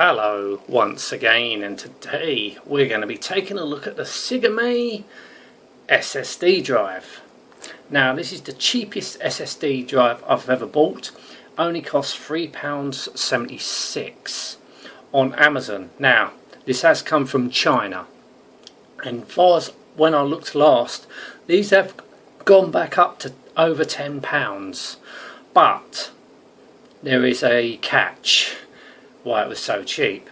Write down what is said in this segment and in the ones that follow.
Hello once again, and today we're going to be taking a look at the Hsthe SSD drive. Now this is the cheapest SSD drive I've ever bought, only costs £3.76 on Amazon. Now this has come from China, and far as when I looked last, these have gone back up to over £10, but there is a catch why it was so cheap.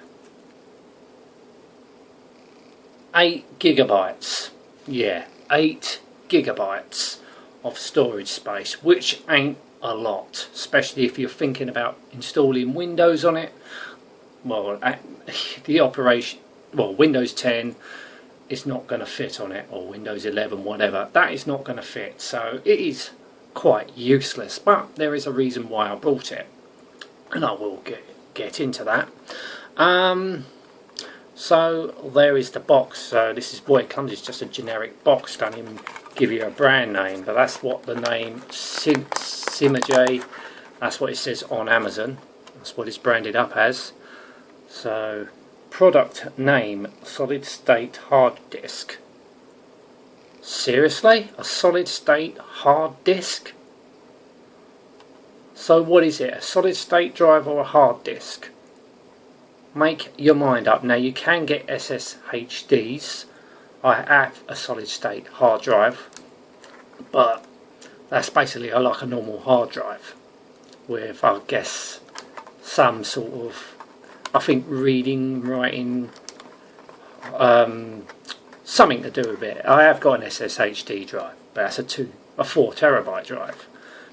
8 gigabytes, yeah, 8 gigabytes of storage space, which ain't a lot, especially if you're thinking about installing Windows on it. Well, the operation, well, Windows 10 is not going to fit on it, or Windows 11, whatever, that is not going to fit, so it is quite useless. But there is a reason why I bought it, and I will get into that. So there is the box. So this is what it comes. It's just a generic box. Don't even give you a brand name, but that's what the name Hsthe, that's what it says on Amazon. That's what it's branded up as. So product name, solid state hard disk. Seriously, a solid state hard disk? So what is it, a solid state drive or a hard disk? Make your mind up. Now you can get SSHDs. I have a solid state hard drive, but that's basically like a normal hard drive with, I guess, some sort of, I think, reading, writing, something to do with it. I have got an SSHD drive, but that's a 4 terabyte drive.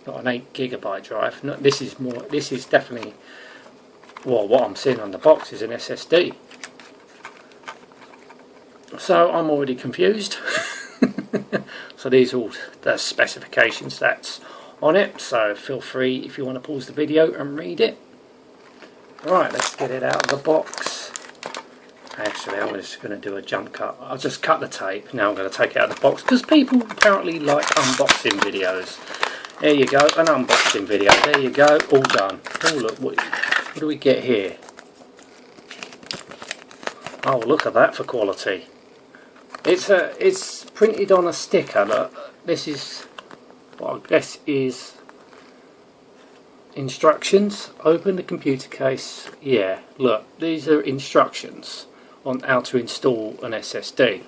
Not an 8 gigabyte drive. No, this is definitely, well, what I'm seeing on the box is an SSD. So I'm already confused. So these are all the specifications that's on it. So feel free if you want to pause the video and read it. Right, let's get it out of the box. Actually, I'm just going to do a jump cut. I'll just cut the tape. Now I'm going to take it out of the box because people apparently like unboxing videos. There you go, an unboxing video. There you go, all done. Oh look, what do we get here? Oh, look at that for quality. It's printed on a sticker. Look, this is what I guess is instructions. Open the computer case. Yeah, look, these are instructions on how to install an SSD.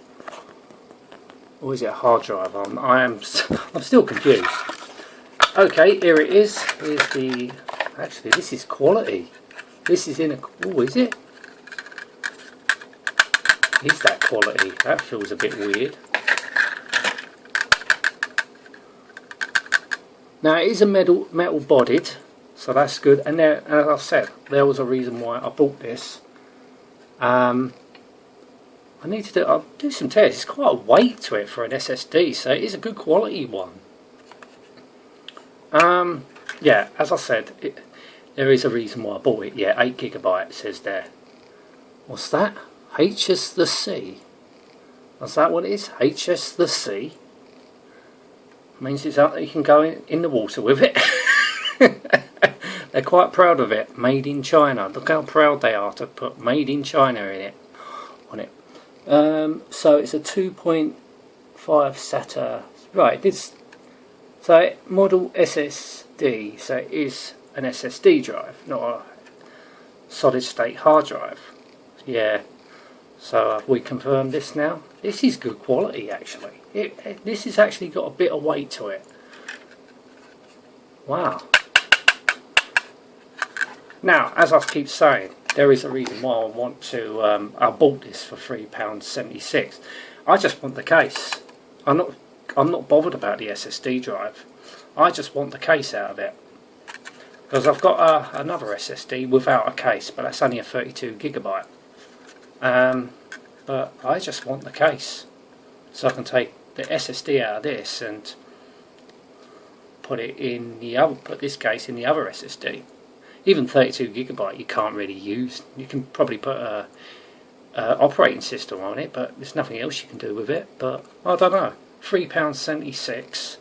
Or is it a hard drive? I'm still confused. Okay, here it is. Here's the. Actually, this is quality. This is in a. Oh, is it? Is that quality? That feels a bit weird. Now it is a metal bodied, so that's good. And there, as I said, there was a reason why I bought this. I need to I'll do some tests. It's quite a weight to it for an SSD, so it is a good quality one. Yeah, as I said, there is a reason why I bought it. Yeah, 8 gigabyte says there. What's that? Hsthe. Is that what it is? Hsthe. Means it's out that you can go in the water with it. They're quite proud of it. Made in China. Look how proud they are to put made in China in it. On it. So it's a 2.5 SATA. Right, this. So model SSD, so it is an SSD drive, not a solid state hard drive. Yeah, so have we confirmed this now? This is good quality actually. This has actually got a bit of weight to it. Wow. Now, as I keep saying, there is a reason why I want to, I bought this for £3.76. I just want the case. I'm not bothered about the SSD drive. I just want the case out of it. Because I've got another SSD without a case, but that's only a 32 gigabyte. But I just want the case. So I can take the SSD out of this and put it in the other, put this case in the other SSD. Even 32 gigabyte you can't really use. You can probably put a operating system on it, but there's nothing else you can do with it. But I don't know. £3.76.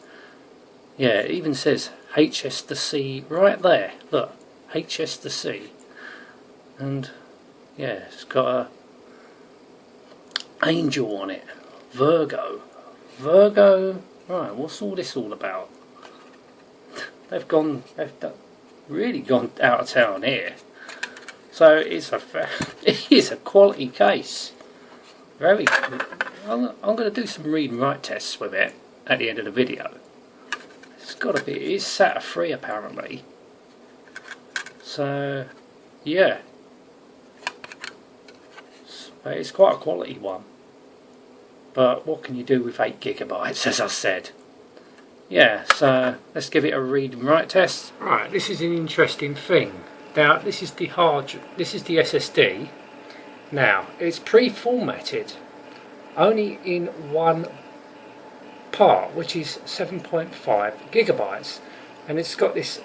Yeah, it even says Hsthe right there. Look, Hsthe. And Yeah, it's got a angel on it. Virgo. Right, what's all this all about? They've really gone out of town here. So it is a quality case. I'm going to do some read and write tests with it at the end of the video. It is SATA free apparently. So yeah, but it's quite a quality one. But what can you do with 8 GB, as I said? Yeah, so let's give it a read and write test. Right, this is an interesting thing. Now, this is the SSD. Now, it's pre-formatted only in one part, which is 7.5 GB, and it's got this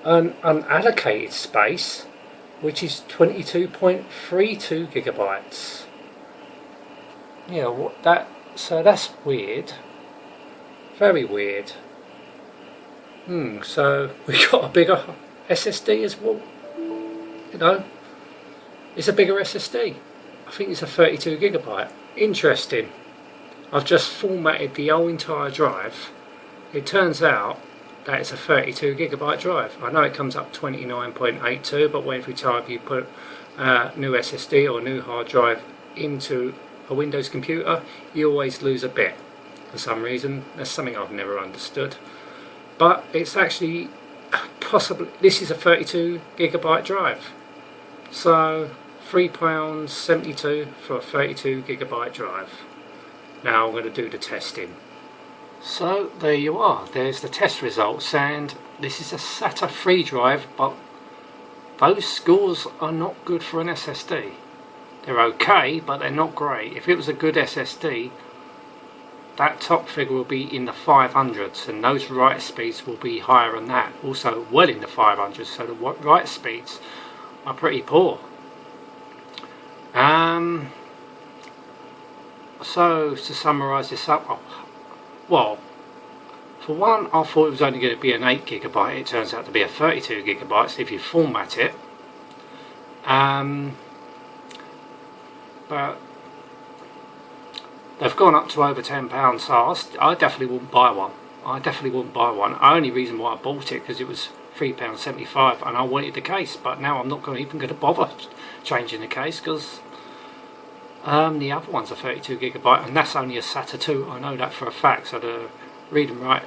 unallocated space, which is 22.32 GB. Yeah, so that's weird. Very weird. So we got a bigger SSD as well. You know, it's a bigger SSD. I think it's a 32 GB. Interesting. I've just formatted the whole entire drive. It turns out that it's a 32 GB drive. I know it comes up 29.82, but every time you put a new SSD or a new hard drive into a Windows computer, you always lose a bit for some reason. That's something I've never understood. But it's actually possibly, this is a 32 GB drive. So £3.72 for a 32 GB drive. Now I'm going to do the testing. So there you are, there's the test results, and this is a SATA free drive, but those scores are not good for an SSD. They're okay, but they're not great. If it was a good SSD, that top figure will be in the 500s, and those write speeds will be higher than that, also well in the 500s, so the write speeds are pretty poor. So to summarise this up, well, for one, I thought it was only going to be an 8 GB. It turns out to be a 32 GB if you format it. But they've gone up to over £10, so I definitely wouldn't buy one. The only reason why I bought it because it was £3.75 and I wanted the case, but now I'm not even going to bother changing the case because the other one's a 32 GB and that's only a SATA 2. I know that for a fact. So the read and write,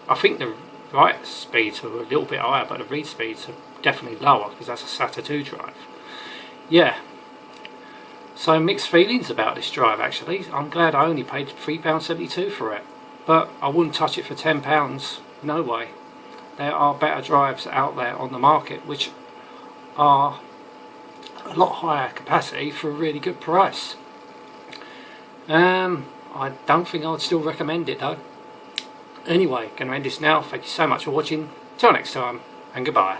I think the write speeds are a little bit higher, but the read speeds are definitely lower because that's a SATA 2 drive. Yeah. So mixed feelings about this drive actually. I'm glad I only paid £3.72 for it, but I wouldn't touch it for £10. No way. There are better drives out there on the market which are a lot higher capacity for a really good price. I don't think I'd still recommend it though. Anyway, going to end this now. Thank you so much for watching. Till next time, and goodbye.